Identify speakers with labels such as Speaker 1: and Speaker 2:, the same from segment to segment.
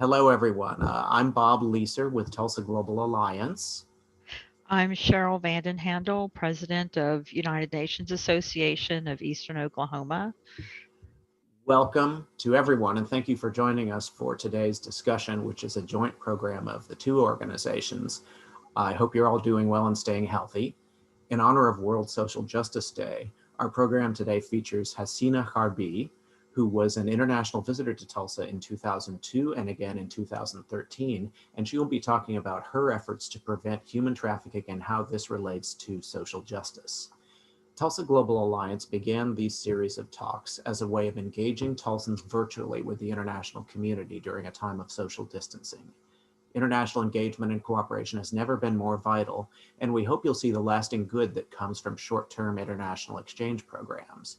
Speaker 1: Hello, everyone. I'm Bob Leeser with Tulsa Global Alliance.
Speaker 2: I'm Cheryl Vandenhandel, President of United Nations Association of Eastern Oklahoma.
Speaker 1: Welcome to everyone, and thank you for joining us for today's discussion, which is a joint program of the two organizations. I hope you're all doing well and staying healthy. In honor of World Social Justice Day, our program today features Hasina Kharbhih, who was an international visitor to Tulsa in 2002 and again in 2013, and she will be talking about her efforts to prevent human trafficking and how this relates to social justice. Tulsa Global Alliance began these series of talks as a way of engaging Tulsans virtually with the international community during a time of social distancing. International engagement and cooperation has never been more vital, and we hope you'll see the lasting good that comes from short-term international exchange programs.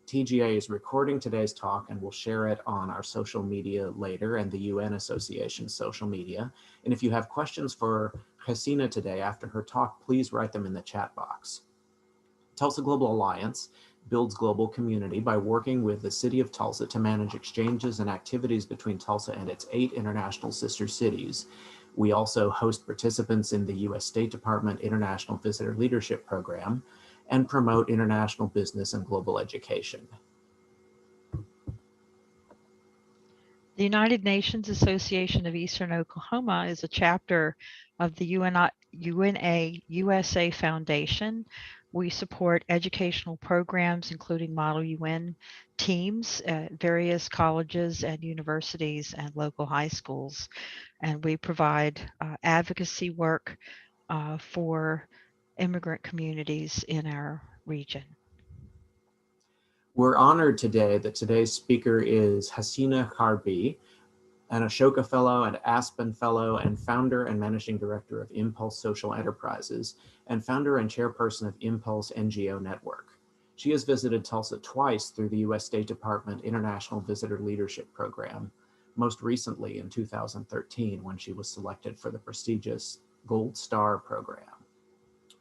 Speaker 1: TGA is recording today's talk and will share it on our social media later and the UN Association's social media. And if you have questions for Hasina today after her talk, please write them in the chat box. Tulsa Global Alliance builds global community by working with the city of Tulsa to manage exchanges and activities between Tulsa and its 8 international sister cities. We also host participants in the U.S. State Department International Visitor Leadership Program and promote international business and global education.
Speaker 2: The United Nations Association of Eastern Oklahoma is a chapter of the UNA USA Foundation. We support educational programs, including Model UN teams at various colleges and universities and local high schools. And we provide advocacy work for immigrant communities in our region.
Speaker 1: We're honored today that today's speaker is Hasina Kharbhih, an Ashoka Fellow and Aspen Fellow and founder and managing director of Impulse Social Enterprises and founder and chairperson of Impulse NGO Network. She has visited Tulsa twice through the U.S. State Department International Visitor Leadership Program, most recently in 2013 when she was selected for the prestigious Gold Star program.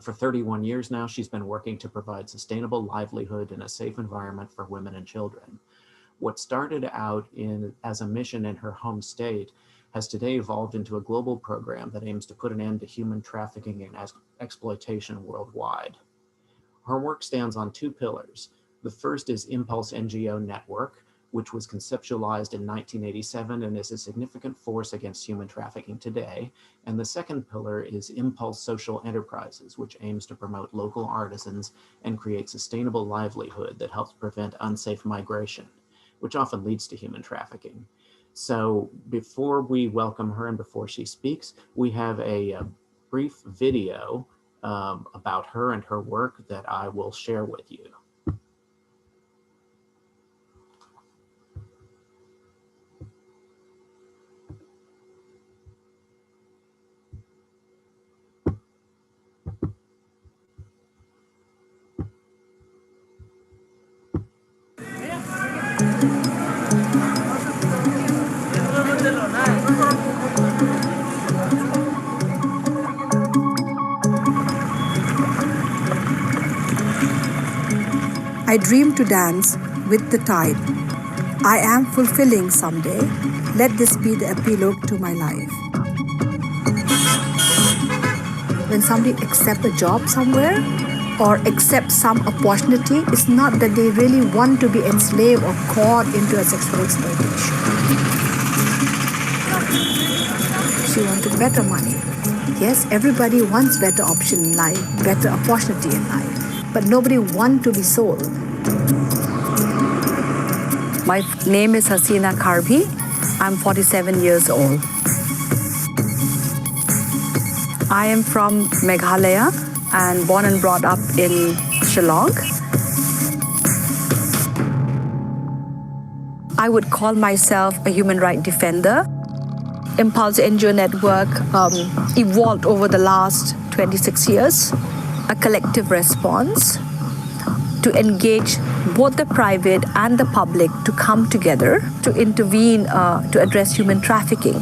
Speaker 1: For 31 years now, she's been working to provide sustainable livelihood and a safe environment for women and children. What started out as a mission in her home state has today evolved into a global program that aims to put an end to human trafficking and exploitation worldwide. Her work stands on 2 pillars. The first is Impulse NGO Network, which was conceptualized in 1987 and is a significant force against human trafficking today. And the second pillar is Impulse Social Enterprises, which aims to promote local artisans and create sustainable livelihood that helps prevent unsafe migration, which often leads to human trafficking. So before we welcome her and before she speaks, we have a brief video about her and her work that I will share with you.
Speaker 3: I dream to dance with the tide. I am fulfilling someday. Let this be the epilogue to my life. When somebody accepts a job somewhere or accepts some opportunity, it's not that they really want to be enslaved or caught into a sexual exploitation. She wanted better money. Yes, everybody wants better option in life, better opportunity in life, but nobody wants to be sold. My name is Hasina Kharbhih. I'm 47 years old. I am from Meghalaya and born and brought up in Shillong. I would call myself a human rights defender. Impulse NGO Network evolved over the last 26 years, a collective response to engage both the private and the public to come together to intervene to address human trafficking.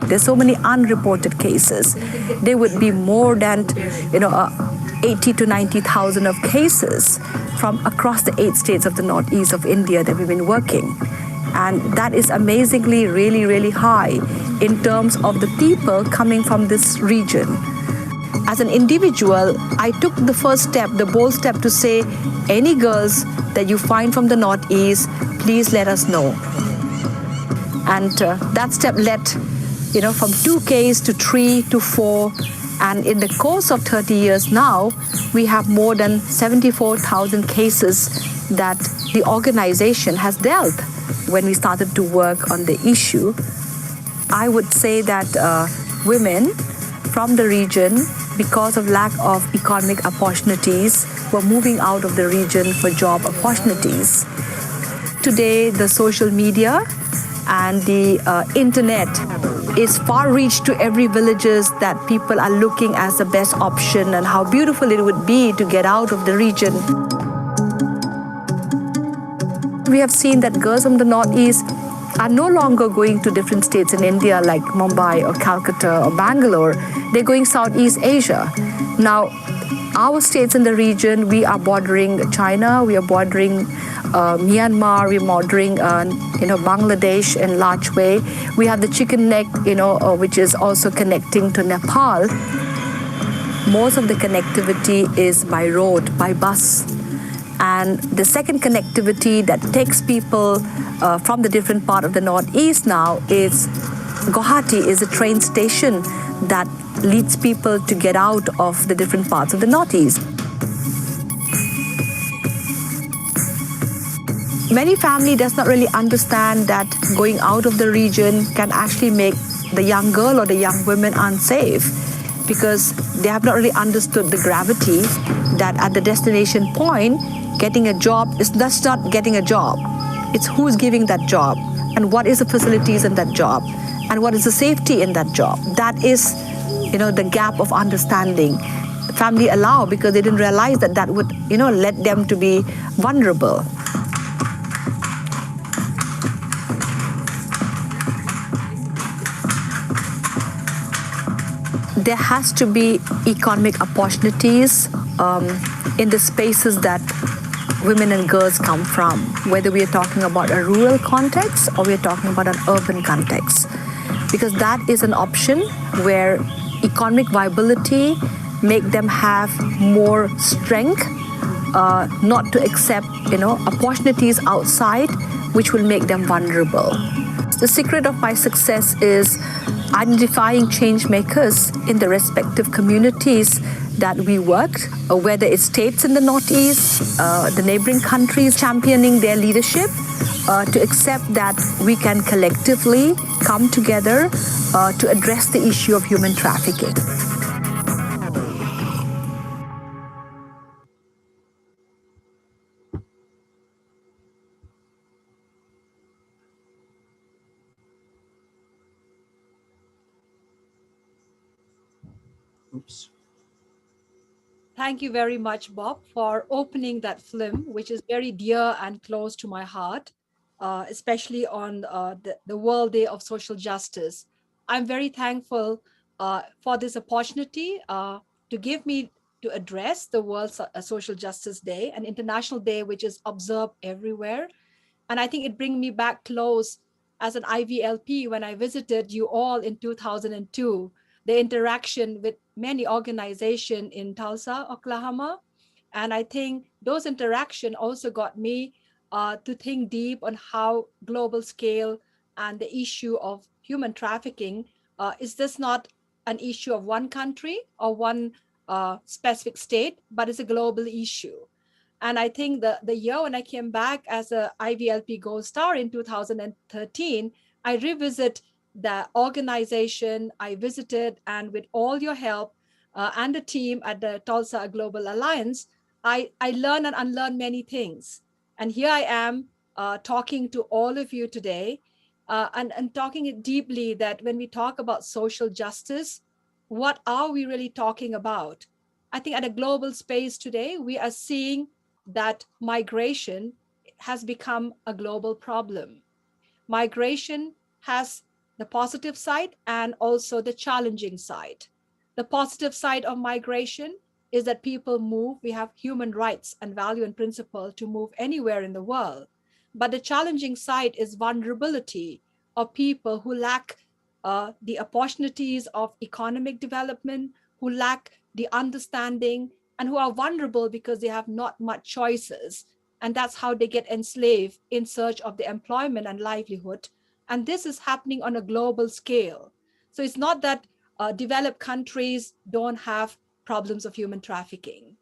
Speaker 3: There's so many unreported cases. There would be more than 80 to 90,000 of cases from across the 8 states of the northeast of India that we've been working. And that is amazingly really high in terms of the people coming from this region. As an individual, I took the first step, the bold step, to say, any girls that you find from the Northeast, please let us know. And that step led, from 2 cases to 3 to 4. And in the course of 30 years now, we have more than 74,000 cases that the organization has dealt when we started to work on the issue. I would say that women from the region, because of lack of economic opportunities, were moving out of the region for job opportunities. Today, the social media and the internet is far reach to every villages that people are looking as the best option, and how beautiful it would be to get out of the region. We have seen that girls from the Northeast are no longer going to different states in India like Mumbai or Calcutta or Bangalore. They're going Southeast Asia. Now, our states in the region, we are bordering China, we are bordering Myanmar, we're bordering Bangladesh in large way. We have the Chicken Neck, which is also connecting to Nepal. Most of the connectivity is by road, by bus. And the second connectivity that takes people from the different part of the Northeast now is Guwahati is a train station that leads people to get out of the different parts of the Northeast. Many family does not really understand that going out of the region can actually make the young girl or the young women unsafe, because they have not really understood the gravity that at the destination point, getting a job is just not getting a job. It's who's giving that job, and what is the facilities in that job, and what is the safety in that job. That is, the gap of understanding. Family allow because they didn't realize that that would, let them to be vulnerable. There has to be economic opportunities in the spaces that women and girls come from, whether we are talking about a rural context or we are talking about an urban context, because that is an option where economic viability make them have more strength, not to accept, opportunities outside which will make them vulnerable. The secret of my success is identifying change makers in the respective communities that we work, whether it's states in the Northeast, the neighboring countries, championing their leadership to accept that we can collectively come together to address the issue of human trafficking.
Speaker 1: Oops.
Speaker 4: Thank you very much, Bob, for opening that film, which is very dear and close to my heart, especially on the World Day of Social Justice. I'm very thankful for this opportunity to give me to address the World Social Justice Day, an international day which is observed everywhere. And I think it brings me back close as an IVLP when I visited you all in 2002, the interaction with many organizations in Tulsa, Oklahoma. And I think those interactions also got me to think deep on how global scale and the issue of human trafficking is this not an issue of one country or one specific state, but it's a global issue. And I think the year when I came back as a IVLP Gold Star in 2013, I revisit the organization I visited, and with all your help and the team at the Tulsa Global Alliance, I learn and unlearn many things. And here I am talking to all of you today and talking it deeply that when we talk about social justice, what are we really talking about? I think at a global space today, we are seeing that migration has become a global problem. Migration has the positive side and also the challenging side. The positive side of migration is that people move. We have human rights and value and principle to move anywhere in the world. But the challenging side is vulnerability of people who lack the opportunities of economic development, who lack the understanding, and who are vulnerable because they have not much choices. And that's how they get enslaved in search of the employment and livelihood. And this is happening on a global scale. So it's not that developed countries don't have problems of human trafficking.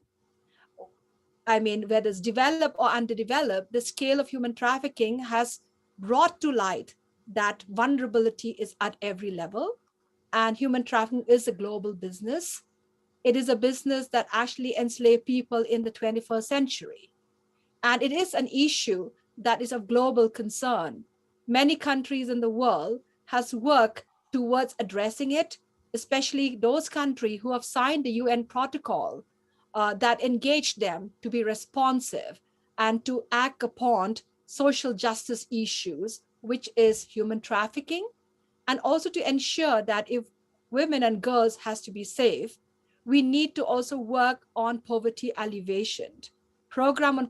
Speaker 4: I mean, whether it's developed or underdeveloped, the scale of human trafficking has brought to light that vulnerability is at every level. And human trafficking is a global business. It is a business that actually enslaves people in the 21st century. And it is an issue that is of global concern. Many countries in the world has worked towards addressing it, especially those countries who have signed the UN protocol that engage them to be responsive and to act upon social justice issues, which is human trafficking, and also to ensure that if women and girls has to be safe, we need to also work on poverty alleviation. Program on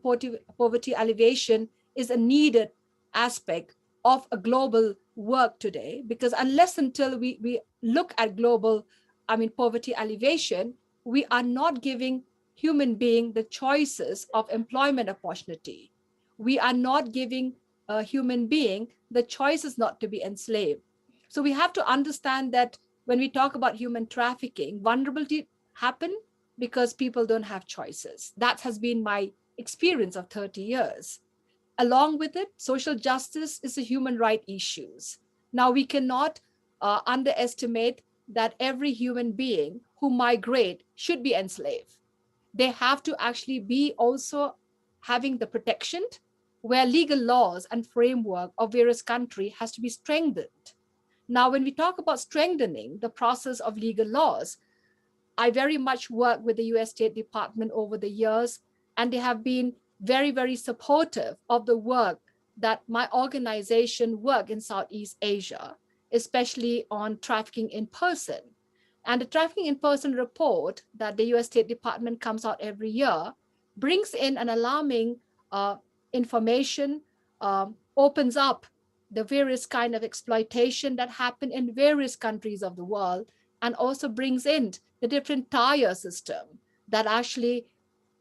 Speaker 4: poverty alleviation is a needed aspect of a global work today, because unless until we look at global, poverty alleviation, we are not giving human being the choices of employment opportunity. We are not giving a human being the choices not to be enslaved. So we have to understand that when we talk about human trafficking, vulnerability happen because people don't have choices. That has been my experience of 30 years. Along with it, social justice is a human right issues. Now we cannot underestimate that every human being who migrate should be enslaved. They have to actually be also having the protection where legal laws and framework of various countries has to be strengthened. Now, when we talk about strengthening the process of legal laws, I very much work with the US State Department over the years, and they have been very, very supportive of the work that my organization work in Southeast Asia, especially on trafficking in person. And the trafficking in person report that the US State Department comes out every year brings in an alarming information, opens up the various kind of exploitation that happen in various countries of the world, and also brings in the different tier system that actually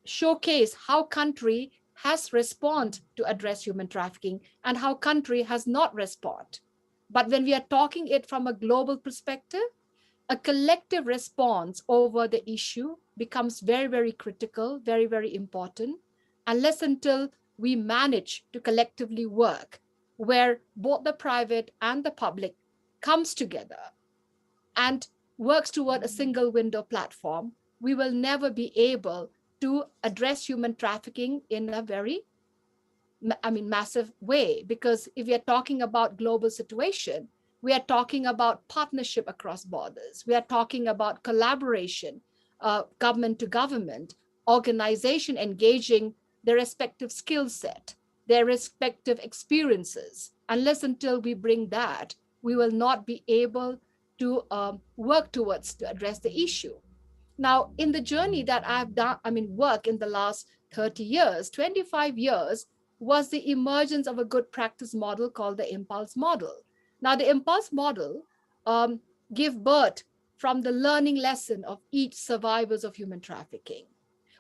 Speaker 4: showcase how country has responded to address human trafficking and how country has not responded. But when we are talking it from a global perspective, a collective response over the issue becomes very, very critical, very, very important, unless until we manage to collectively work where both the private and the public comes together and works toward a single window platform, we will never be able to address human trafficking in a very massive way. Because if we are talking about global situation, we are talking about partnership across borders. We are talking about collaboration, government to government, organization engaging their respective skill set, their respective experiences. Unless until we bring that, we will not be able to work towards to address the issue. Now, in the journey that I've done, work in the last 30 years, 25 years was the emergence of a good practice model called the impulse model. Now, the impulse model give birth from the learning lesson of each survivors of human trafficking.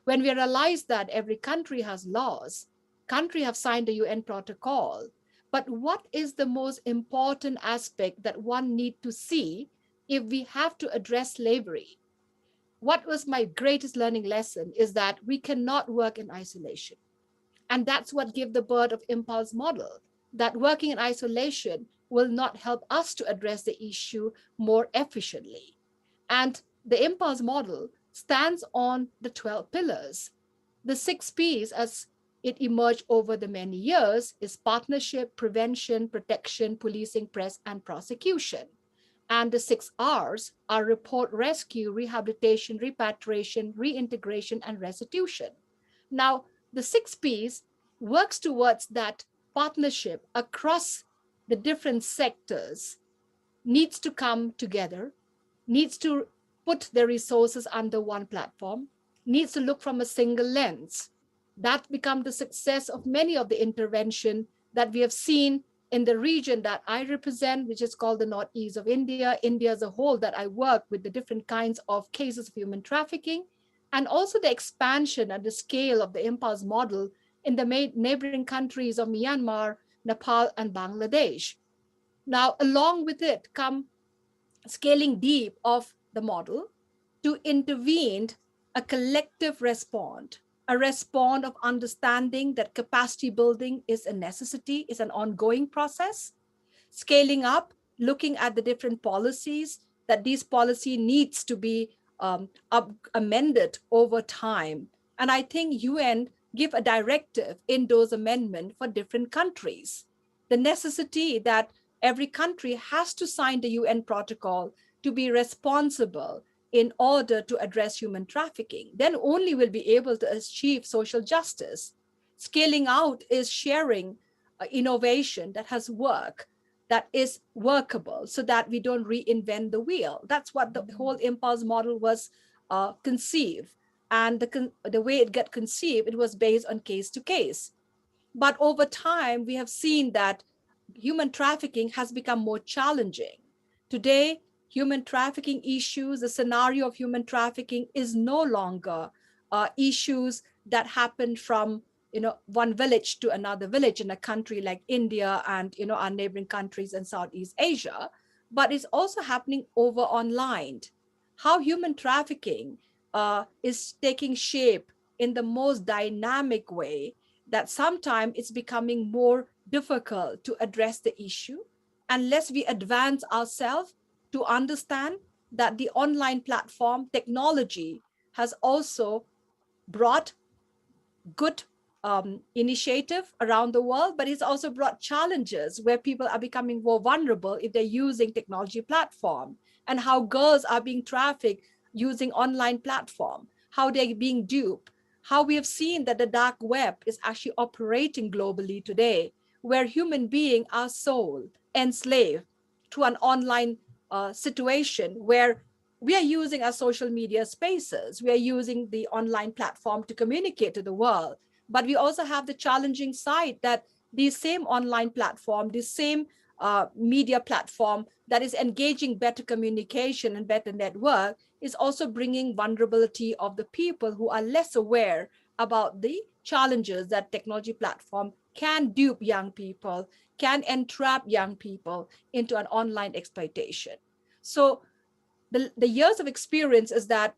Speaker 4: When we realize that every country has laws, country have signed the UN protocol, but what is the most important aspect that one need to see if we have to address slavery? What was my greatest learning lesson is that we cannot work in isolation. And that's what gave the birth of impulse model, that working in isolation will not help us to address the issue more efficiently. And the impulse model stands on the 12 pillars. The 6 P's, as it emerged over the many years, is partnership, prevention, protection, policing, press, and prosecution. And the 6 R's are report, rescue, rehabilitation, repatriation, reintegration, and restitution. Now, the 6 P's works towards that partnership across the different sectors needs to come together, needs to put the resources under one platform, needs to look from a single lens. That become the success of many of the intervention that we have seen in the region that I represent, which is called the Northeast of India, India as a whole, that I work with the different kinds of cases of human trafficking, and also the expansion and the scale of the impulse model in the neighboring countries of Myanmar, Nepal, and Bangladesh. Now, along with it come scaling deep of the model to intervene a collective response, a response of understanding that capacity building is a necessity, is an ongoing process, scaling up, looking at the different policies, that these policy needs to be amended over time. And I think UN give a directive in those amendments for different countries. The necessity that every country has to sign the UN protocol to be responsible in order to address human trafficking. Then only will be able to achieve social justice. Scaling out is sharing innovation that has worked, that is workable, so that we don't reinvent the wheel. That's what the whole impulse model was conceived. And the way it got conceived, it was based on case to case. But over time, we have seen that human trafficking has become more challenging. Today, human trafficking issues, the scenario of human trafficking is no longer issues that happen from one village to another village in a country like India and our neighboring countries in Southeast Asia, but it's also happening over online. How human trafficking is taking shape in the most dynamic way, that sometimes it's becoming more difficult to address the issue unless we advance ourselves to understand that the online platform technology has also brought good initiative around the world, but it's also brought challenges where people are becoming more vulnerable if they're using technology platform, and how girls are being trafficked using online platform, how they're being duped, how we have seen that the dark web is actually operating globally today, where human beings are sold, enslaved to an online situation where we are using our social media spaces, we are using the online platform to communicate to the world. But we also have the challenging side that the same online platform, the same media platform that is engaging better communication and better network is also bringing vulnerability of the people who are less aware about the challenges that technology platform can dupe young people, can entrap young people into an online exploitation. So the years of experience is that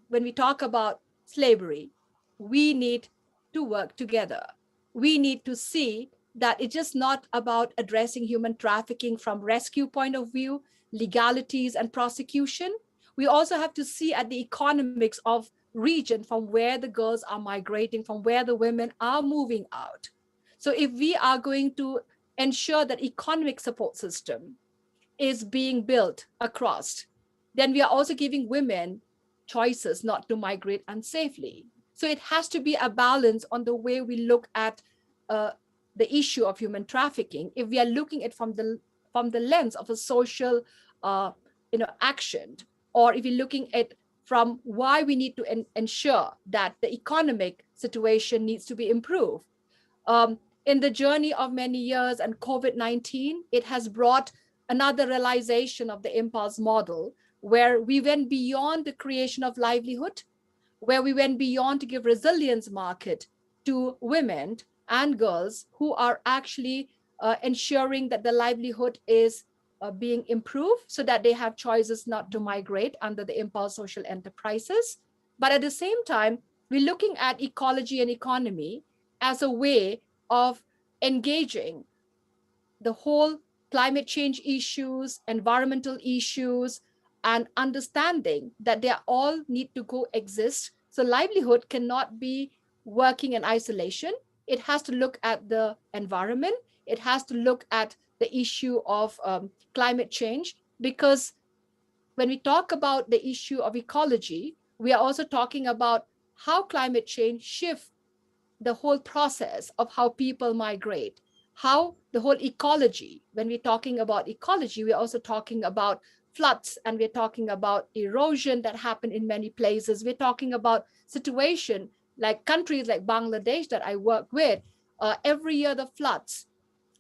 Speaker 4: when we talk about slavery, we need to work together. We need to see that it's just not about addressing human trafficking from rescue point of view, legalities and prosecution. We also have to see at the economics of region from where the girls are migrating, from where the women are moving out. So if we are going to ensure that economic support system is being built across, then we are also giving women choices not to migrate unsafely. So it has to be a balance on the way we look at the issue of human trafficking. If we are looking at from the lens of a social action, or if we're looking at from why we need to ensure that the economic situation needs to be improved. In the journey of many years and COVID-19, it has brought another realization of the impulse model, where we went beyond the creation of livelihood, where we went beyond to give resilience market to women and girls who are actually ensuring that the livelihood is being improved so that they have choices not to migrate under the impulse social enterprises. But at the same time, we're looking at ecology and economy as a way of engaging the whole climate change issues, environmental issues, and understanding that they all need to coexist. So livelihood cannot be working in isolation. It has to look at the environment. It has to look at the issue of climate change, because when we talk about the issue of ecology, we are also talking about how climate change shifts the whole process of how people migrate, how the whole ecology, when we're talking about ecology, we're also talking about floods, and we're talking about erosion that happen in many places. We're talking about situation like countries like Bangladesh that I work with, every year the floods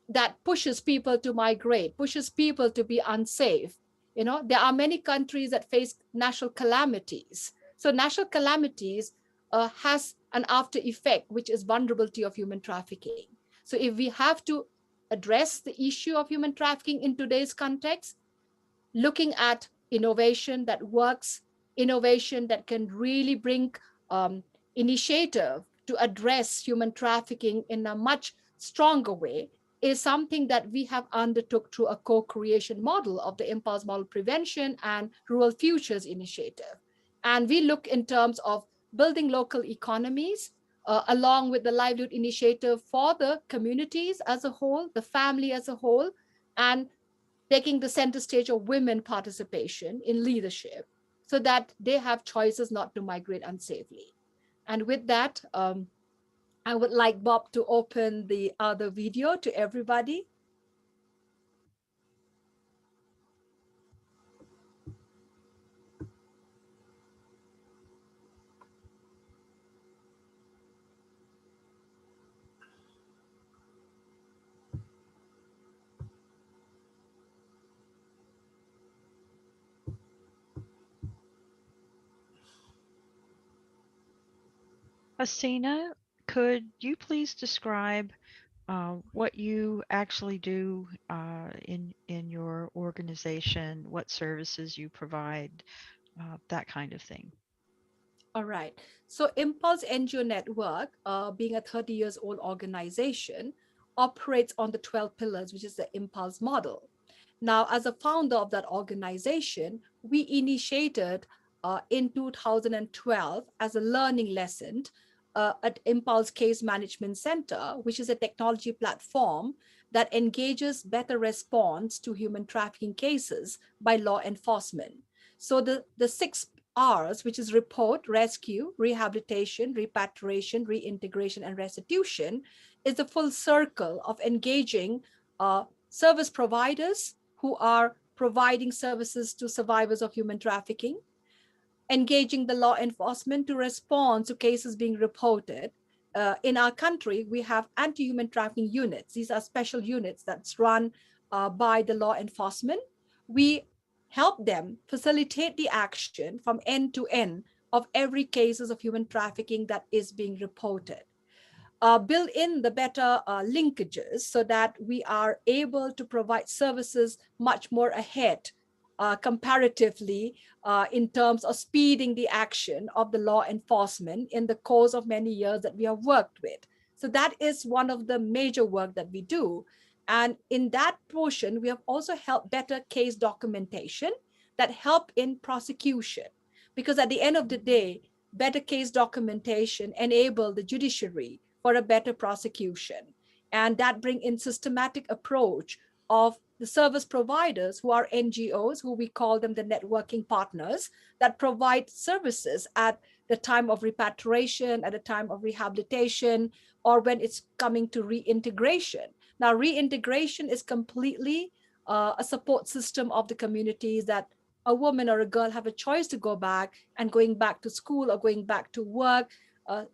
Speaker 4: that pushes people to migrate, pushes people to be unsafe. You know, there are many countries that face natural calamities. So natural calamities has an after effect, which is vulnerability of human trafficking. So if we have to address the issue of human trafficking in today's context, looking at innovation that works, innovation that can really bring initiative to address human trafficking in a much stronger way is something that we have undertook through a co-creation model of the Impulse Model Prevention and Rural Futures Initiative. And we look in terms of building local economies, along with the livelihood initiative for the communities as a whole, the family as a whole, and taking the center stage of women participation in leadership so that they have choices not to migrate unsafely. And with that, I would like Bob to open the other video to everybody.
Speaker 2: Hasina, could you please describe what you actually do in your organization, what services you provide, that kind of thing?
Speaker 4: All right. So Impulse NGO Network, being a 30 years old organization, operates on the 12 pillars, which is the Impulse model. Now, as a founder of that organization, we initiated in 2012 as a learning lesson at Impulse Case Management Center, which is a technology platform that engages better response to human trafficking cases by law enforcement. So the 6 R's, which is report, rescue, rehabilitation, repatriation, reintegration, and restitution, is the full circle of engaging service providers who are providing services to survivors of human trafficking, engaging the law enforcement to respond to cases being reported. In our country, we have anti-human trafficking units. These are special units that's run by the law enforcement. We help them facilitate the action from end to end of every cases of human trafficking that is being reported. Build in the better linkages so that we are able to provide services much more ahead comparatively in terms of speeding the action of the law enforcement in the course of many years that we have worked with. So that is one of the major work that we do. And in that portion, we have also helped better case documentation that help in prosecution. Because at the end of the day, better case documentation enable the judiciary for a better prosecution. And that bring in systematic approach of the service providers who are NGOs, who we call them the networking partners, that provide services at the time of repatriation, at the time of rehabilitation, or when it's coming to reintegration. Now, reintegration is completely a support system of the communities that a woman or a girl have a choice to go back, and going back to school or going back to work,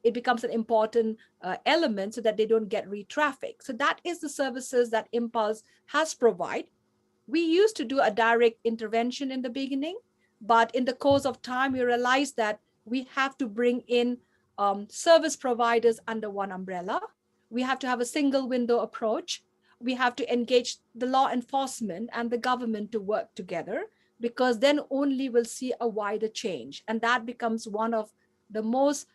Speaker 4: it becomes an important element so that they don't get re-trafficked. So that is the services that Impulse has provided. We used to do a direct intervention in the beginning, but in the course of time, we realized that we have to bring in service providers under one umbrella. We have to have a single window approach. We have to engage the law enforcement and the government to work together, because then only we'll see a wider change. And that becomes one of the most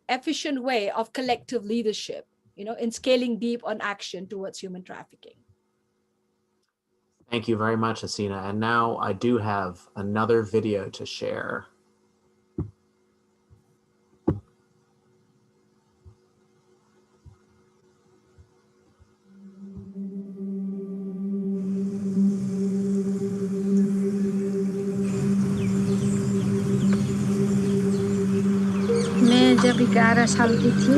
Speaker 4: efficient way of collective leadership, in scaling deep on action towards human trafficking.
Speaker 1: Thank you very much, Hasina. And now I do have another video to share.
Speaker 3: मैं जब 11 साल की थी,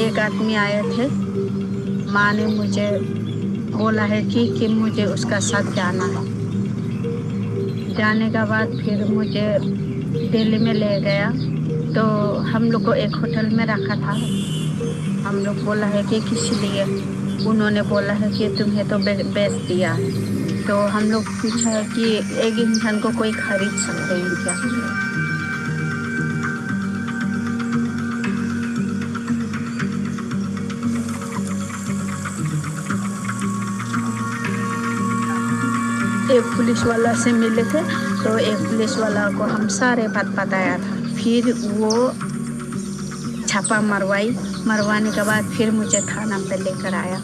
Speaker 3: एक आदमी आए थे। माँ ने मुझे बोला है कि मुझे उसका साथ जाना है। जाने के बाद फिर मुझे दिल्ली में ले गया, तो हम लोग को एक होटल में रखा था।
Speaker 5: हम लोग बोला है कि किस लिए, उन्होंने बोला है कि तुम्हें तो बेच दिया। तो हम लोग पूछा है कि एक इंसान को कोई खरीद सकते हैं क्या? एक पुलिस वाला से मिले थे, तो एक पुलिस वाला को हम सारे बात बताया था। फिर वो छापा मरवाने के बाद फिर मुझे थाना पे लेकर आया।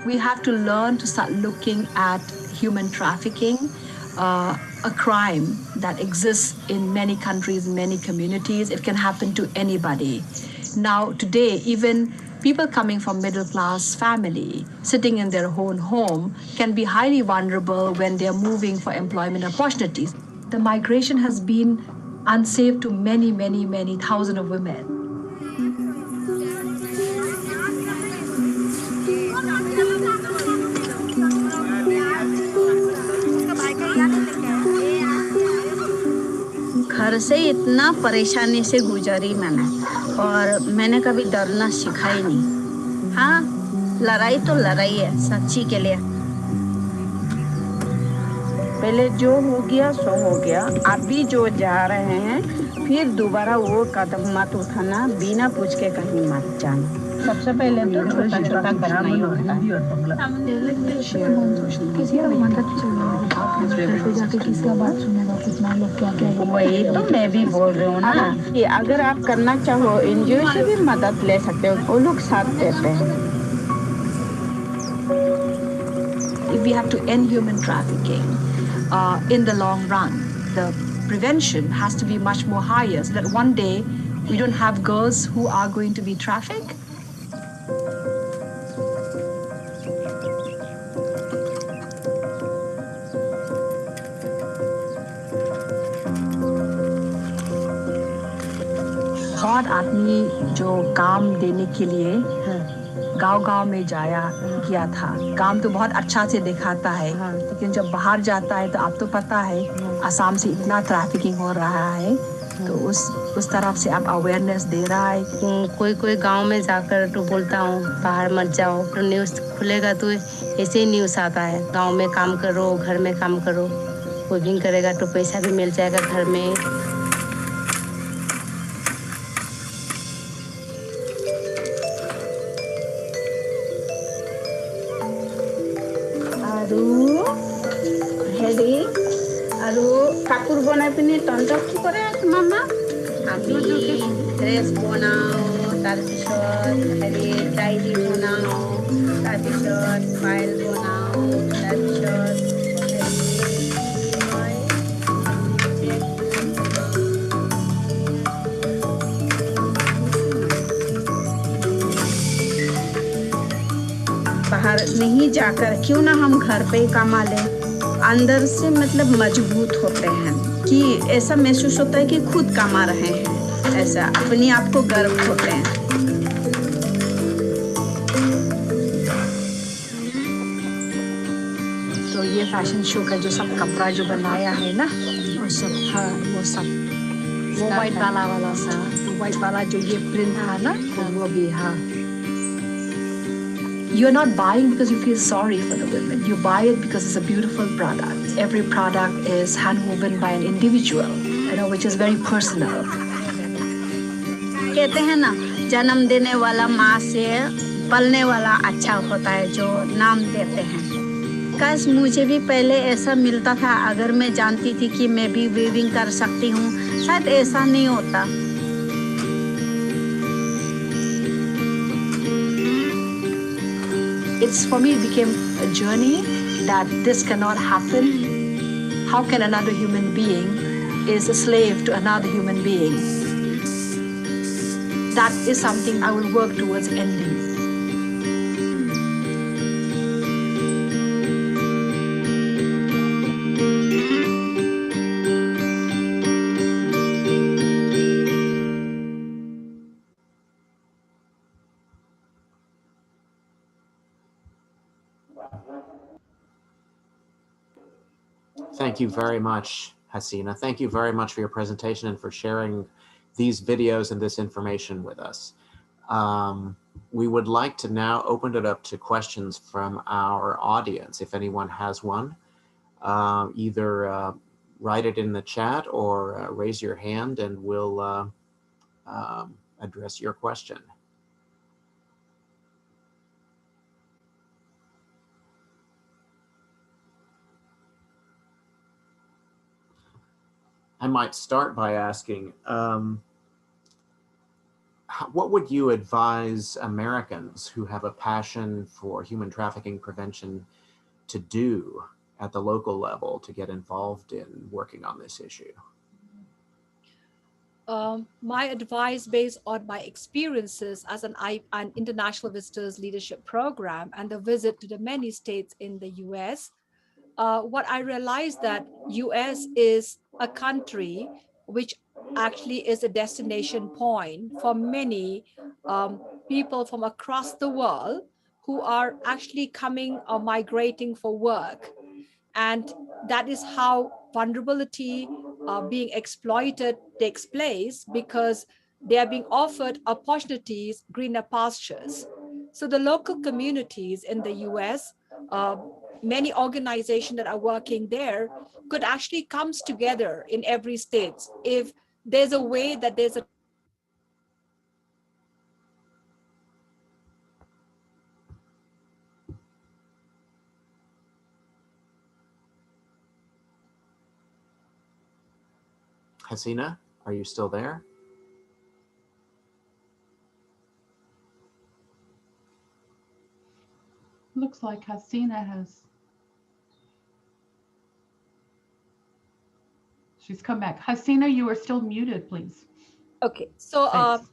Speaker 4: We have to learn to start looking at human trafficking, a crime that exists in many countries, many communities. It can happen to anybody. Now, today, even people coming from middle class family, sitting in their own home, can be highly vulnerable when they're moving for employment opportunities. The migration has been unsafe to many, many, many thousands of women.
Speaker 5: घर से इतना परेशानी से गुजरी मैंने, और मैंने कभी डरना सीखा ही नहीं। हाँ, लड़ाई तो लड़ाई है सच्ची के लिए। पहले जो हो गया सो हो गया, अभी जो जा रहे हैं फिर दोबारा वो कदम मत उठाना, बिना पूछ के कहीं मत जाना। सबसे पहले तो छोटा छोटा करना ही होता है। किसी का मदद चाहिए, जाके किसी का बात सुनेगा, कितना लोग क्या क्या। वही तो मैं भी बोल रही हूँ ना कि अगर आप करना चाहो एनजीओ से भी मदद ले सकते हो, वो लोग साथ देते हैं।
Speaker 4: If we have to end human trafficking in the long run, the prevention has to be much more higher, so that one day we don't have girls who are going to be trafficked. बहुत आदमी जो काम देने के लिए गांव-गांव में जाया किया था, काम तो बहुत अच्छा से दिखाता है, लेकिन जब बाहर जाता है तो आप तो पता है असम से इतना ट्रैफिकिंग हो रहा है, तो उस तरफ से आप अवेयरनेस दे रहा है।
Speaker 5: कोई गांव में जाकर तो बोलता हूँ बाहर मत जाओ, तो न्यूज़ खुलेगा तो ऐसे ही न्यूज़ आता है, गांव में काम करो, घर में काम करो, कुकिंग करेगा तो पैसा भी मिल जाएगा घर में। আৰু কাপোৰ বনাই পিনি তহঁতক কি কৰে মামা? আমি ড্ৰেছ বনাওঁ, তাৰপিছত ডায়েৰী বনাওঁ, তাৰপিছত ফাইল বনাওঁ, তাৰপিছত बाहर नहीं जाकर क्यों ना हम घर पे ही कमा लें। अंदर से मतलब मजबूत होते हैं कि ऐसा महसूस होता है कि खुद कमा रहे हैं, ऐसा अपने आप को गर्व होते हैं।
Speaker 4: तो ये फैशन शो का जो सब कपड़ा जो बनाया है ना, वो सब वो वाइट वाला सा, तो वाइट वाला जो ये प्रिंट था ना, वो भी हाँ। You're not buying because you feel sorry for the women. You buy it because it's a beautiful product. Every product is hand-woven by an individual, which is very personal.
Speaker 5: कहते हैं ना, जन्म देने वाला माँ से पलने वाला अच्छा होता है, जो नाम देते हैं। काश मुझे भी पहले ऐसा मिलता था, अगर मैं जानती थी कि मैं भी वीविंग कर सकती हूँ, शायद ऐसा नहीं होता।
Speaker 4: It's for me, it became a journey that this cannot happen. How can another human being is a slave to another human being? That is something I will work towards ending.
Speaker 1: Thank you very much, Hasina. Thank you very much for your presentation and for sharing these videos and this information with us. We would like to now open it up to questions from our audience. If anyone has one, either write it in the chat or raise your hand and we'll address your question. I might start by asking, what would you advise Americans who have a passion for human trafficking prevention to do at the local level to get involved in working on this issue?
Speaker 4: My advice based on my experiences as an international visitors leadership program and the visit to the many states in the US, what I realized that US is a country which actually is a destination point for many people from across the world who are actually coming or migrating for work. And that is how vulnerability being exploited takes place, because they are being offered opportunities, greener pastures. So the local communities in the US, many organizations that are working there could actually comes together in every state. If there's a way that there's a
Speaker 1: Hasina, are you still there?
Speaker 6: Looks like Hasina has. She's come back. Hasina, you are still muted, please.
Speaker 4: Okay, so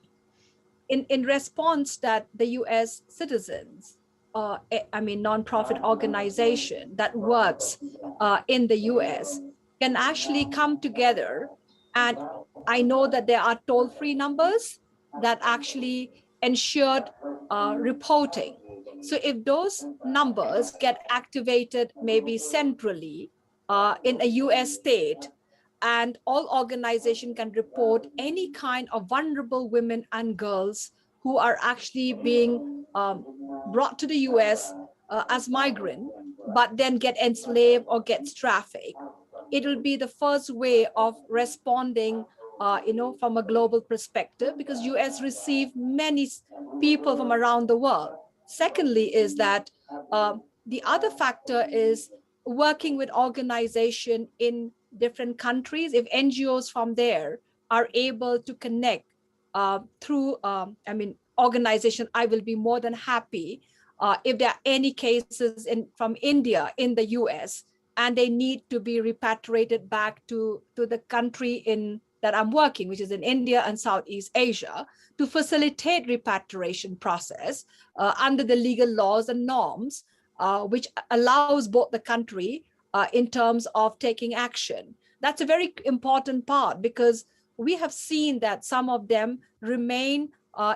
Speaker 4: in response that the US citizens, nonprofit organization that works in the US can actually come together. And I know that there are toll-free numbers that actually ensured reporting. So if those numbers get activated maybe centrally in a US state, and all organizations can report any kind of vulnerable women and girls who are actually being brought to the US as migrant, but then get enslaved or get trafficked. It will be the first way of responding, from a global perspective, because US receive many people from around the world. Secondly is that the other factor is working with organization in different countries. If NGOs from there are able to connect through, organization, I will be more than happy if there are any cases from India in the US and they need to be repatriated back to the country that I'm working, which is in India and Southeast Asia, to facilitate repatriation process under the legal laws and norms, which allows both the country in terms of taking action. That's a very important part, because we have seen that some of them remain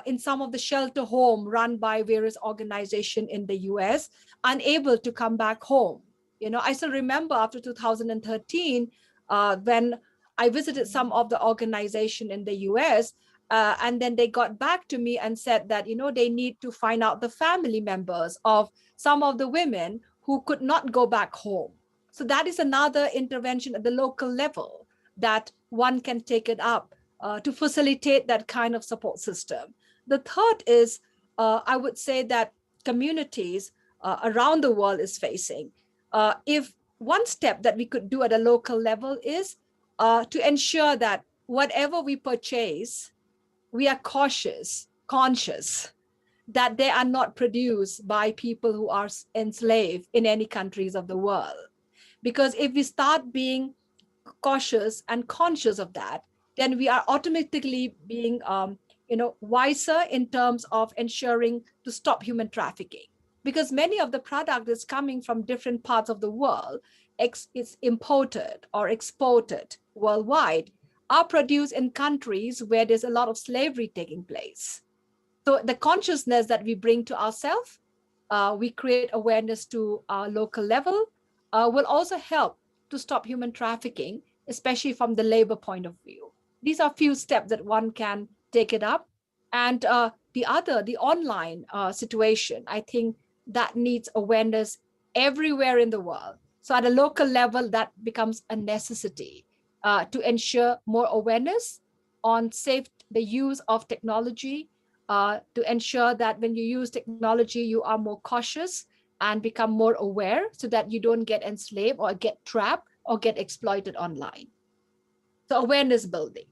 Speaker 4: in some of the shelter home run by various organizations in the US, unable to come back home. I still remember after 2013, when I visited some of the organization in the US, and then they got back to me and said that, they need to find out the family members of some of the women who could not go back home. So that is another intervention at the local level that one can take it up to facilitate that kind of support system. The third is, I would say that communities around the world is facing. If one step that we could do at a local level is to ensure that whatever we purchase, we are conscious that they are not produced by people who are enslaved in any countries of the world. Because if we start being cautious and conscious of that, then we are automatically being wiser in terms of ensuring to stop human trafficking. Because many of the product is coming from different parts of the world, it's imported or exported worldwide, are produced in countries where there's a lot of slavery taking place. So the consciousness that we bring to ourselves, we create awareness to our local level, will also help to stop human trafficking, especially from the labor point of view? These are few steps that one can take it up. And the online situation, I think that needs awareness everywhere in the world. So at a local level, that becomes a necessity to ensure more awareness on the use of technology, to ensure that when you use technology, you are more cautious and become more aware so that you don't get enslaved or get trapped or get exploited online. So awareness building.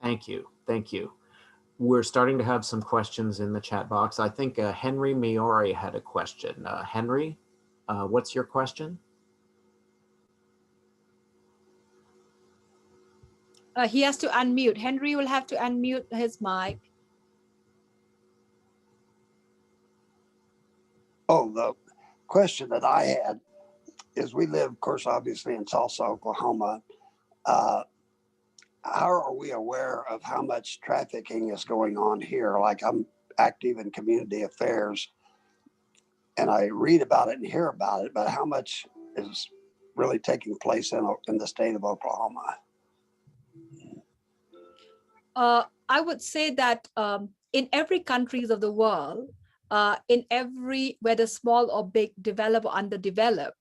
Speaker 1: Thank you. Thank you. We're starting to have some questions in the chat box. I think Henry Miori had a question. Henry, what's your question?
Speaker 4: He has to unmute. Henry will have to unmute his mic.
Speaker 7: Oh, the question that I had is, we live, of course, obviously in Tulsa, Oklahoma. How are we aware of how much trafficking is going on here? Like, I'm active in community affairs and I read about it and hear about it, but how much is really taking place in the state of Oklahoma?
Speaker 4: I would say that in every countries of the world, whether small or big, developed or underdeveloped,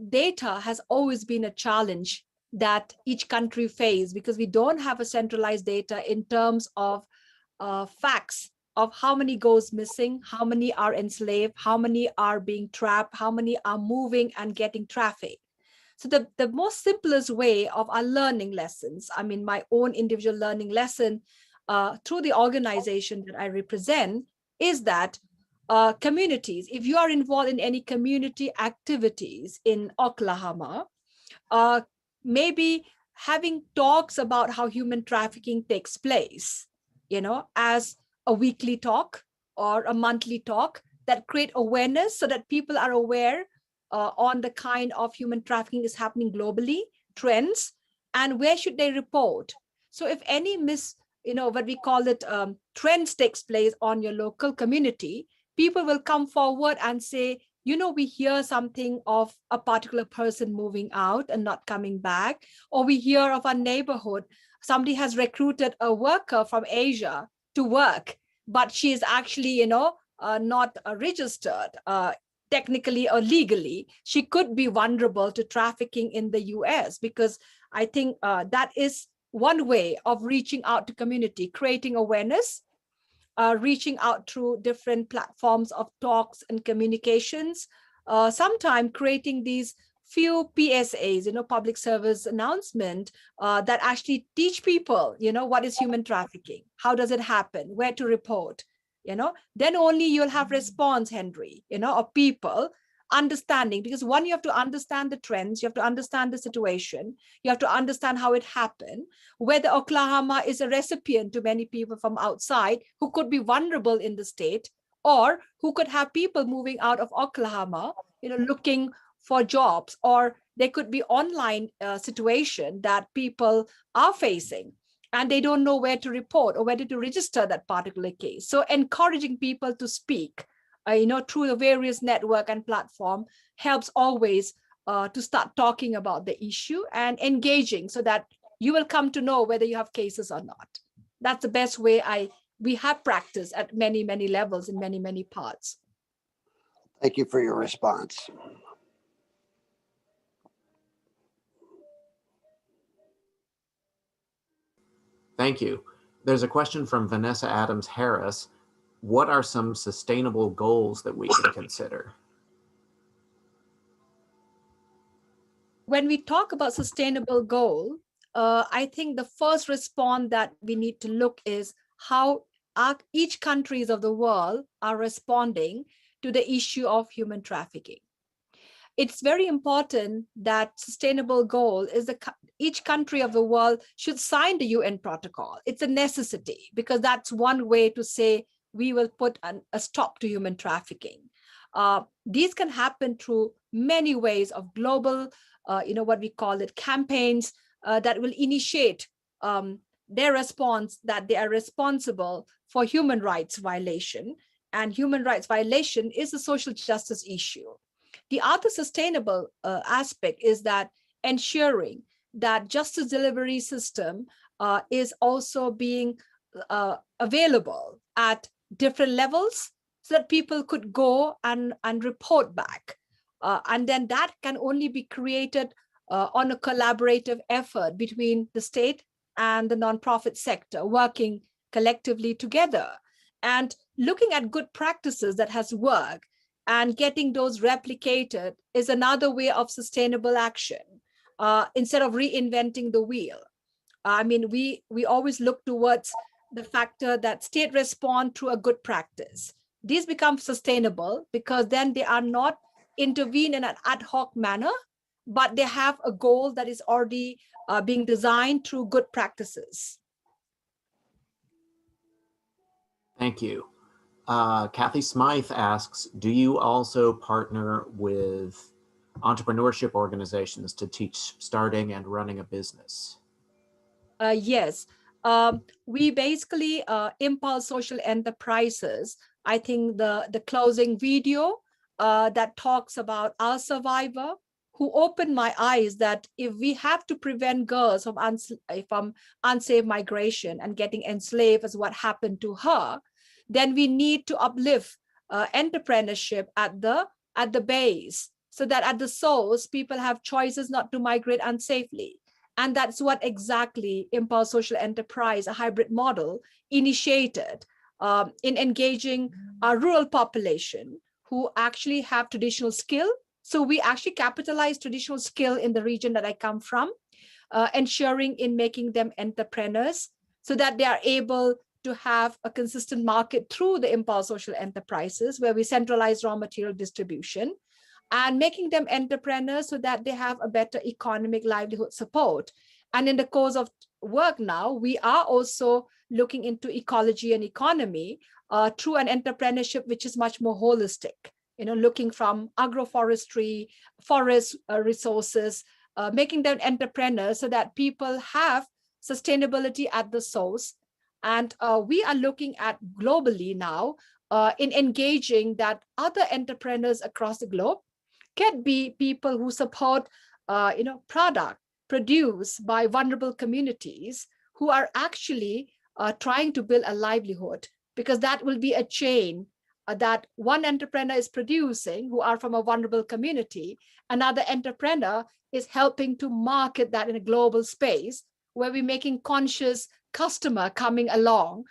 Speaker 4: data has always been a challenge that each country face, because we don't have a centralized data in terms of facts of how many goes missing, how many are enslaved, how many are being trapped, how many are moving and getting trafficked. So the most simplest way of our learning lessons, I mean, my own individual learning lesson through the organization that I represent, is that communities, if you are involved in any community activities in Oklahoma, maybe having talks about how human trafficking takes place, as a weekly talk or a monthly talk, that create awareness so that people are aware on the kind of human trafficking is happening globally, trends, and where should they report. So if any what we call it, trends takes place on your local community, people will come forward and say, we hear something of a particular person moving out and not coming back, or we hear of a neighborhood, somebody has recruited a worker from Asia to work, but she is actually, not registered technically or legally. She could be vulnerable to trafficking in the US, because I think that is one way of reaching out to community, creating awareness, reaching out through different platforms of talks and communications, sometimes creating these few PSAs, public service announcement, that actually teach people, what is human trafficking, how does it happen, where to report, then only you'll have response, Henry, of people understanding. Because one, you have to understand the trends, you have to understand the situation, you have to understand how it happened, whether Oklahoma is a recipient to many people from outside who could be vulnerable in the state, or who could have people moving out of Oklahoma, looking for jobs, or there could be online situation that people are facing and they don't know where to report or whether to register that particular case. So encouraging people to speak, through the various network and platform helps always to start talking about the issue and engaging, so that you will come to know whether you have cases or not. That's the best way we have practiced at many, many levels in many, many parts.
Speaker 7: Thank you for your response.
Speaker 1: Thank you. There's a question from Vanessa Adams Harris. What are some sustainable goals that we can consider?
Speaker 4: When we talk about sustainable goal, I think the first response that we need to look is how each countries of the world are responding to the issue of human trafficking. It's very important that sustainable goal is each country of the world should sign the UN protocol. It's a necessity, because that's one way to say we will put a stop to human trafficking. These can happen through many ways of global, what we call it, campaigns that will initiate their response that they are responsible for human rights violation. And human rights violation is a social justice issue. The other sustainable aspect is that ensuring that justice delivery system is also being available at different levels so that people could go and report back. And then that can only be created on a collaborative effort between the state and the nonprofit sector working collectively together. And looking at good practices that has worked and getting those replicated is another way of sustainable action instead of reinventing the wheel. I mean, we always look towards the factor that state respond to a good practice. These become sustainable because then they are not intervene in an ad hoc manner, but they have a goal that is already being designed through good practices.
Speaker 1: Thank you. Kathy Smythe asks, do you also partner with entrepreneurship organizations to teach starting and running a business?
Speaker 4: Yes, we basically impulse social enterprises. I think the closing video that talks about our survivor who opened my eyes that if we have to prevent girls from unsafe migration and getting enslaved as what happened to her, then we need to uplift entrepreneurship at the base so that at the source people have choices not to migrate unsafely. And that's what exactly Impulse Social Enterprise, a hybrid model, initiated in engaging our rural population who actually have traditional skill. So we actually capitalize traditional skill in the region that I come from, ensuring in making them entrepreneurs so that they are able to have a consistent market through the Impulse Social Enterprises, where we centralize raw material distribution, and making them entrepreneurs so that they have a better economic livelihood support. And in the course of work now, we are also looking into ecology and economy through an entrepreneurship which is much more holistic, looking from agroforestry, forest resources, making them entrepreneurs so that people have sustainability at the source. And we are looking at globally now in engaging that other entrepreneurs across the globe can be people who support, product produced by vulnerable communities who are actually trying to build a livelihood, because that will be a chain that one entrepreneur is producing who are from a vulnerable community. Another entrepreneur is helping to market that in a global space where we're making conscious customer coming along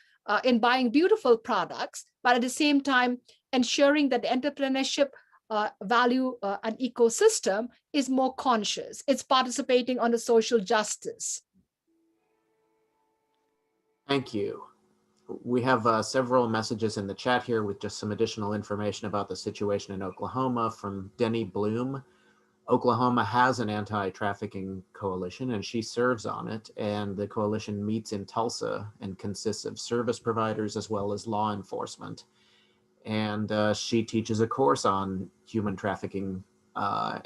Speaker 4: in buying beautiful products, but at the same time ensuring that the entrepreneurship value and ecosystem is more conscious. It's participating on the social justice.
Speaker 1: Thank you. We have several messages in the chat here with just some additional information about the situation in Oklahoma from Denny Bloom. Oklahoma has an anti-trafficking coalition and she serves on it, and the coalition meets in Tulsa and consists of service providers as well as law enforcement. And she teaches a course on human trafficking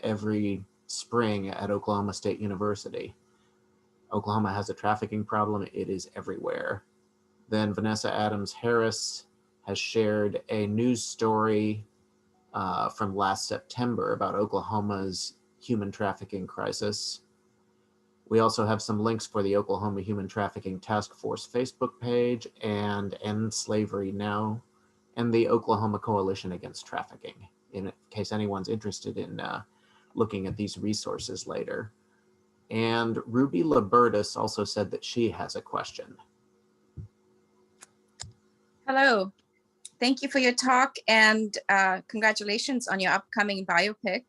Speaker 1: every spring at Oklahoma State University. Oklahoma has a trafficking problem. It is everywhere. Then Vanessa Adams Harris has shared a news story from last September about Oklahoma's human trafficking crisis. We also have some links for the Oklahoma Human Trafficking Task Force Facebook page and End Slavery Now, and the Oklahoma Coalition Against Trafficking, in case anyone's interested in looking at these resources later. And Ruby Libertus also said that she has a question.
Speaker 8: Hello, thank you for your talk, and congratulations on your upcoming biopic.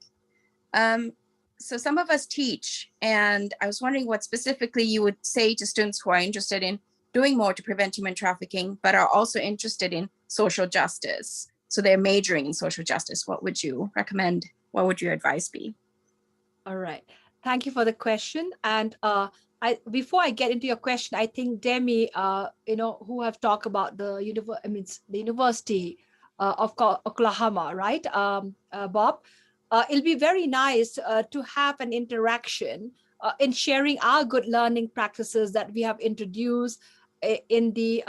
Speaker 8: So some of us teach, and I was wondering what specifically you would say to students who are interested in doing more to prevent human trafficking, but are also interested in social justice. So they're majoring in social justice. What would you recommend? What would your advice be? All
Speaker 4: right. Thank you for the question. And before I get into your question, I think Demi, who have talked about the University of Oklahoma, right, Bob? It'll be very nice to have an interaction in sharing our good learning practices that we have introduced in the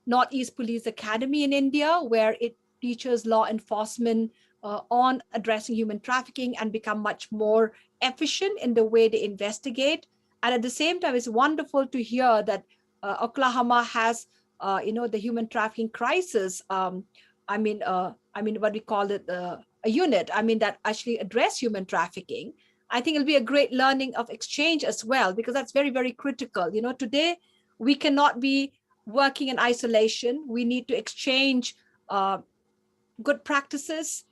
Speaker 4: Northeast Police Academy in India, where it teaches law enforcement on addressing human trafficking and become much more efficient in the way they investigate. And at the same time, it's wonderful to hear that Oklahoma has, the human trafficking crisis. What we call it, a unit. That actually address human trafficking. I think it'll be a great learning of exchange as well, because that's very, very critical. Today we cannot be working in isolation. We need to exchange good practices,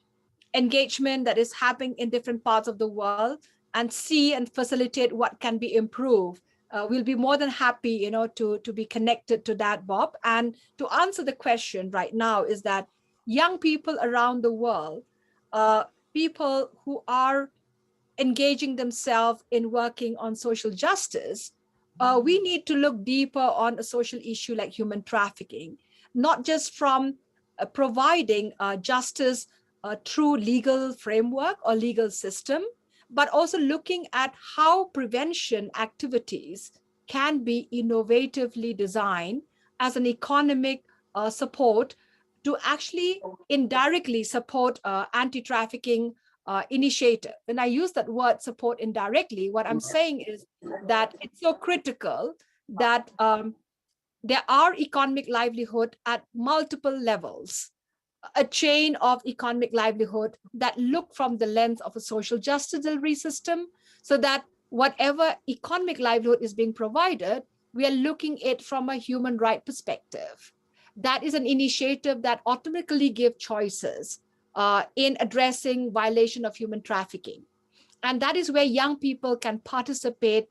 Speaker 4: engagement that is happening in different parts of the world, and see and facilitate what can be improved. We'll be more than happy, to be connected to that, Bob. And to answer the question right now is that young people around the world, people who are engaging themselves in working on social justice, we need to look deeper on a social issue like human trafficking, not just from providing justice through legal framework or legal system, but also looking at how prevention activities can be innovatively designed as an economic support to actually indirectly support anti-trafficking initiative. When I use that word support indirectly, what I'm saying is that it's so critical that there are economic livelihood at multiple levels, a chain of economic livelihood that look from the lens of a social justice delivery system, so that whatever economic livelihood is being provided, we are looking at it from a human right perspective. That is an initiative that automatically gives choices in addressing violation of human trafficking. And that is where young people can participate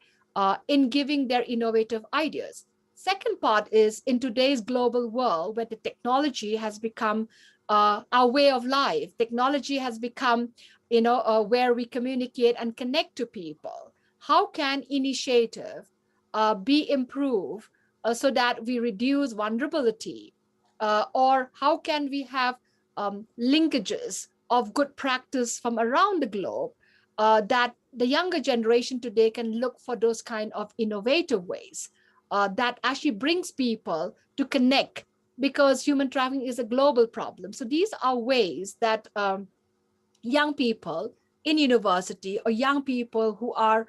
Speaker 4: in giving their innovative ideas. Second part is, in today's global world where the technology has become our way of life, technology has become, where we communicate and connect to people. How can initiative be improved so that we reduce vulnerability? Or how can we have linkages of good practice from around the globe that the younger generation today can look for those kind of innovative ways that actually brings people to connect, because human trafficking is a global problem. So these are ways that young people in university or young people who are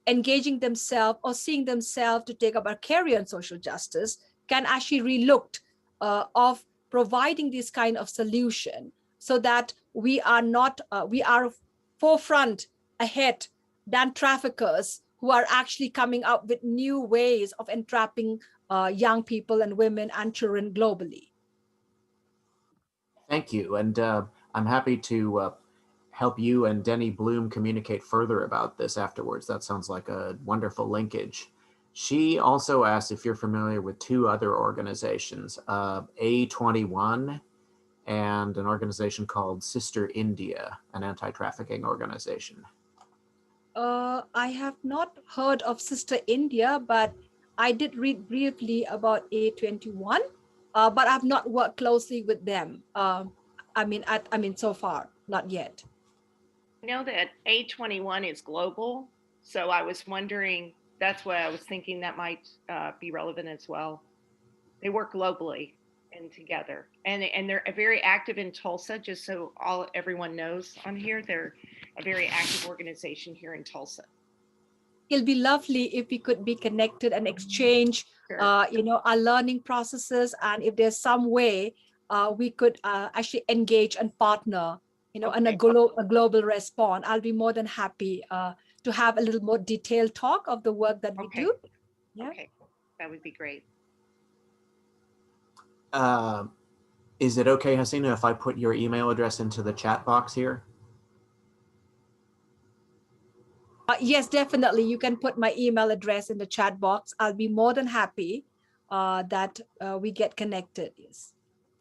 Speaker 4: engaging themselves or seeing themselves to take up a career in social justice can actually relook of providing this kind of solution, so that we are not, we are forefront ahead than traffickers who are actually coming up with new ways of entrapping young people and women and children globally.
Speaker 1: Thank you. And I'm happy to help you and Denny Bloom communicate further about this afterwards. That sounds like a wonderful linkage. She also asked if you're familiar with two other organizations, A21 and an organization called Sister India, an anti-trafficking organization.
Speaker 4: I have not heard of Sister India, but I did read briefly about A21, but I've not worked closely with them. So far, not yet.
Speaker 9: I know that A21 is global, so I was wondering, that's what I was thinking that might be relevant as well. They work globally and together, and they're very active in Tulsa. Just so everyone knows on here, they're a very active organization here in Tulsa.
Speaker 4: It'll be lovely if we could be connected and exchange,
Speaker 9: Sure.
Speaker 4: Our learning processes, and if there's some way we could actually engage and partner, on a global response. I'll be more than happy to have a little more detailed talk of the work that we do.
Speaker 9: Yeah. Okay, that would be great.
Speaker 1: Is it okay, Hasina, if I put your email address into the chat box here?
Speaker 4: Yes, definitely. You can put my email address in the chat box. I'll be more than happy that we get connected. Yes.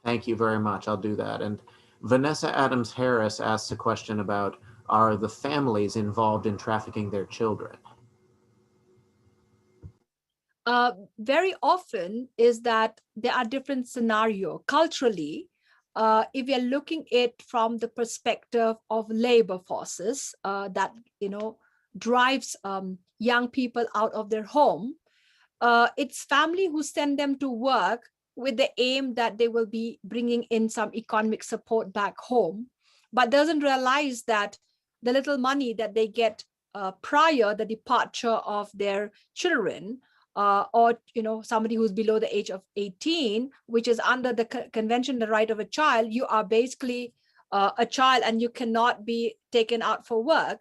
Speaker 1: Thank you very much. I'll do that. And Vanessa Adams Harris asks a question about, are the families involved in trafficking their children?
Speaker 4: Very often is that there are different scenarios. Culturally, if you're looking at it from the perspective of labor forces that, drives young people out of their home, it's family who send them to work with the aim that they will be bringing in some economic support back home. but doesn't realize that the little money that they get prior the departure of their children, or somebody who's below the age of 18, which is under the convention, the right of a child, you are basically a child and you cannot be taken out for work,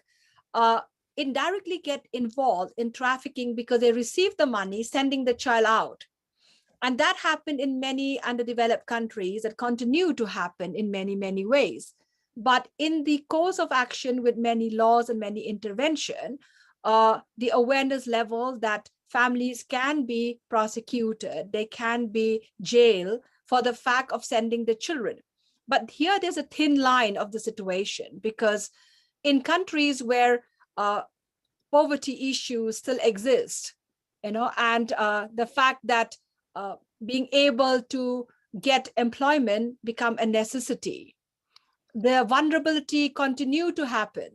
Speaker 4: indirectly get involved in trafficking because they receive the money, sending the child out. And that happened in many underdeveloped countries, that continue to happen in many, many ways. But in the course of action with many laws and many intervention, the awareness level that families can be prosecuted, they can be jailed for the fact of sending the children. But here there's a thin line of the situation, because in countries where poverty issues still exist, and the fact that being able to get employment become a necessity, the vulnerability continue to happen.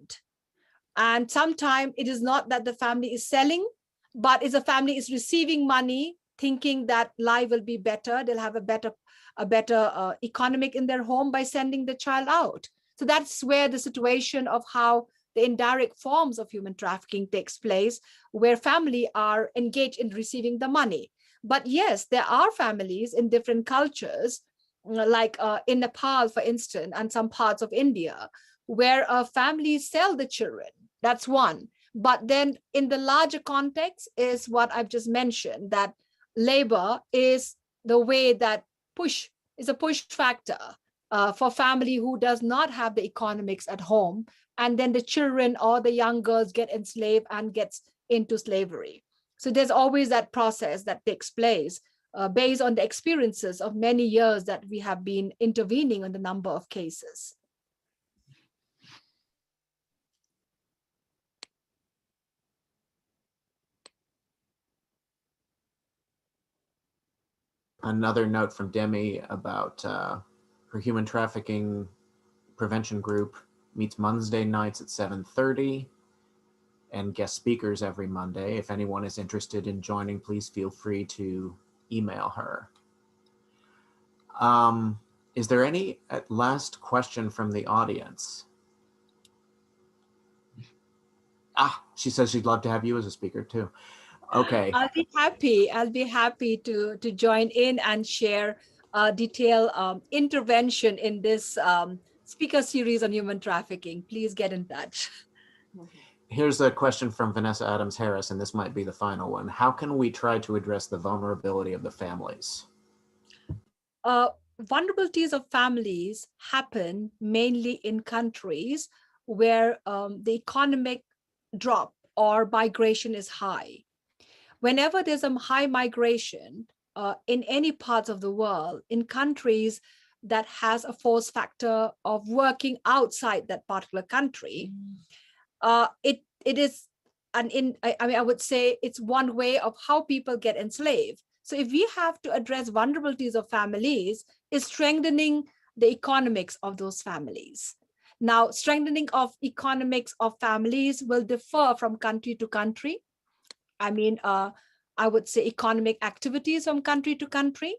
Speaker 4: And sometimes it is not that the family is selling, but is a family is receiving money, thinking that life will be better, they'll have a better economic in their home by sending the child out. So that's where the situation of how the indirect forms of human trafficking takes place, where family are engaged in receiving the money. But yes, there are families in different cultures, like in Nepal, for instance, and some parts of India, where families sell the children. That's one. But then in the larger context is what I've just mentioned, that labor is the way that is a push factor for family who does not have the economics at home. And then the children or the young girls get enslaved and gets into slavery. So there's always that process that takes place based on the experiences of many years that we have been intervening on the number of cases.
Speaker 1: Another note from Demi about her human trafficking prevention group meets Monday nights at 7:30 and guest speakers every Monday. If anyone is interested in joining, please feel free to email her. Is there any last question from the audience? She says she'd love to have you as a speaker too. Okay.
Speaker 4: I'll be happy to join in and share detailed intervention in this speaker series on human trafficking. Please get in touch.
Speaker 1: Here's a question from Vanessa Adams Harris, and this might be the final one. How can we try to address the vulnerability of the families?
Speaker 4: Vulnerabilities of families happen mainly in countries where the economic drop or migration is high. Whenever there's a high migration in any parts of the world, in countries that has a force factor of working outside that particular country, it is, I would say it's one way of how people get enslaved. So if we have to address vulnerabilities of families, is strengthening the economics of those families. Now, strengthening of economics of families will differ from country to country. I would say economic activities from country to country.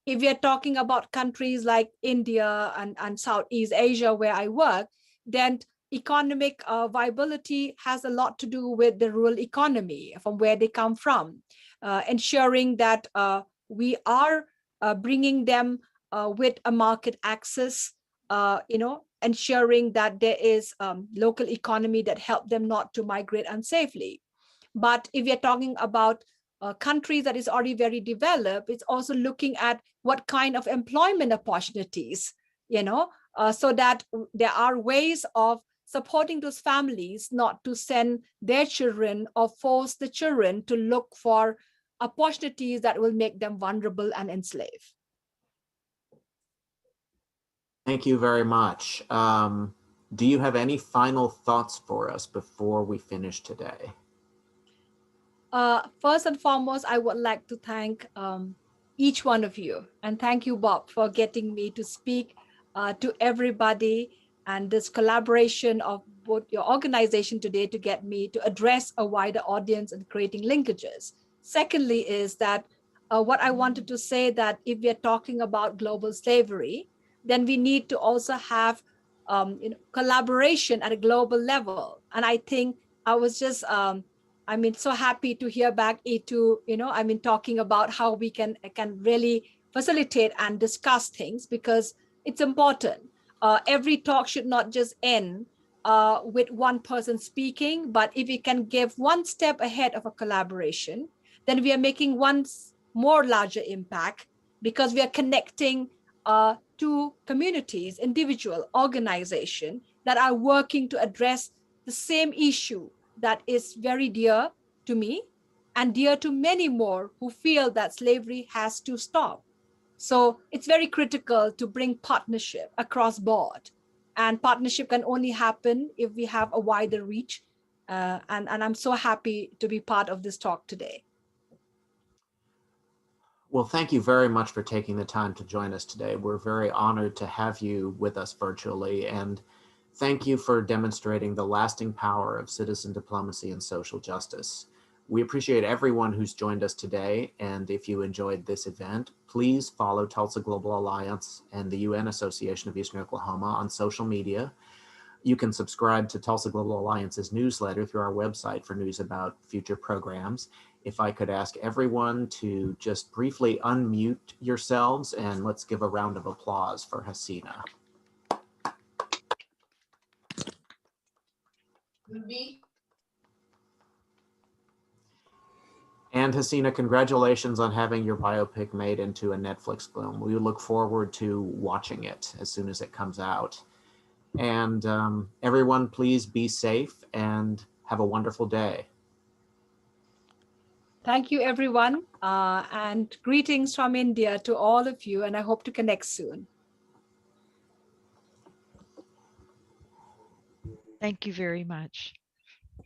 Speaker 4: If we are talking about countries like India and Southeast Asia, where I work, then economic viability has a lot to do with the rural economy, from where they come from, ensuring that we are bringing them with a market access, ensuring that there is local economy that help them not to migrate unsafely. But if you're talking about countries that is already very developed, it's also looking at what kind of employment opportunities, so that there are ways of supporting those families not to send their children or force the children to look for opportunities that will make them vulnerable and enslaved.
Speaker 1: Thank you very much. Do you have any final thoughts for us before we finish today?
Speaker 4: First and foremost, I would like to thank each one of you. And thank you, Bob, for getting me to speak to everybody, and this collaboration of both your organization today to get me to address a wider audience and creating linkages. Secondly is that what I wanted to say, that if we are talking about global slavery, then we need to also have collaboration at a global level. And I think I was just, so happy to hear back Itu, talking about how we can really facilitate and discuss things, because it's important. Every talk should not just end with one person speaking, but if we can give one step ahead of a collaboration, then we are making one more larger impact, because we are connecting to communities, individual organization that are working to address the same issue that is very dear to me and dear to many more who feel that slavery has to stop. So it's very critical to bring partnership across board, and partnership can only happen if we have a wider reach. And I'm so happy to be part of this talk today.
Speaker 1: Well, thank you very much for taking the time to join us today. We're very honored to have you with us virtually, and thank you for demonstrating the lasting power of citizen diplomacy and social justice. We appreciate everyone who's joined us today, and if you enjoyed this event, please follow Tulsa Global Alliance and the UN Association of Eastern Oklahoma on social media. You can subscribe to Tulsa Global Alliance's newsletter through our website for news about future programs. If I could ask everyone to just briefly unmute yourselves, and let's give a round of applause for Hasina. And Hasina, congratulations on having your biopic made into a Netflix film. We look forward to watching it as soon as it comes out. And everyone, please be safe and have a wonderful day.
Speaker 4: Thank you, everyone. And greetings from India to all of you. And I hope to connect soon.
Speaker 2: Thank you very much.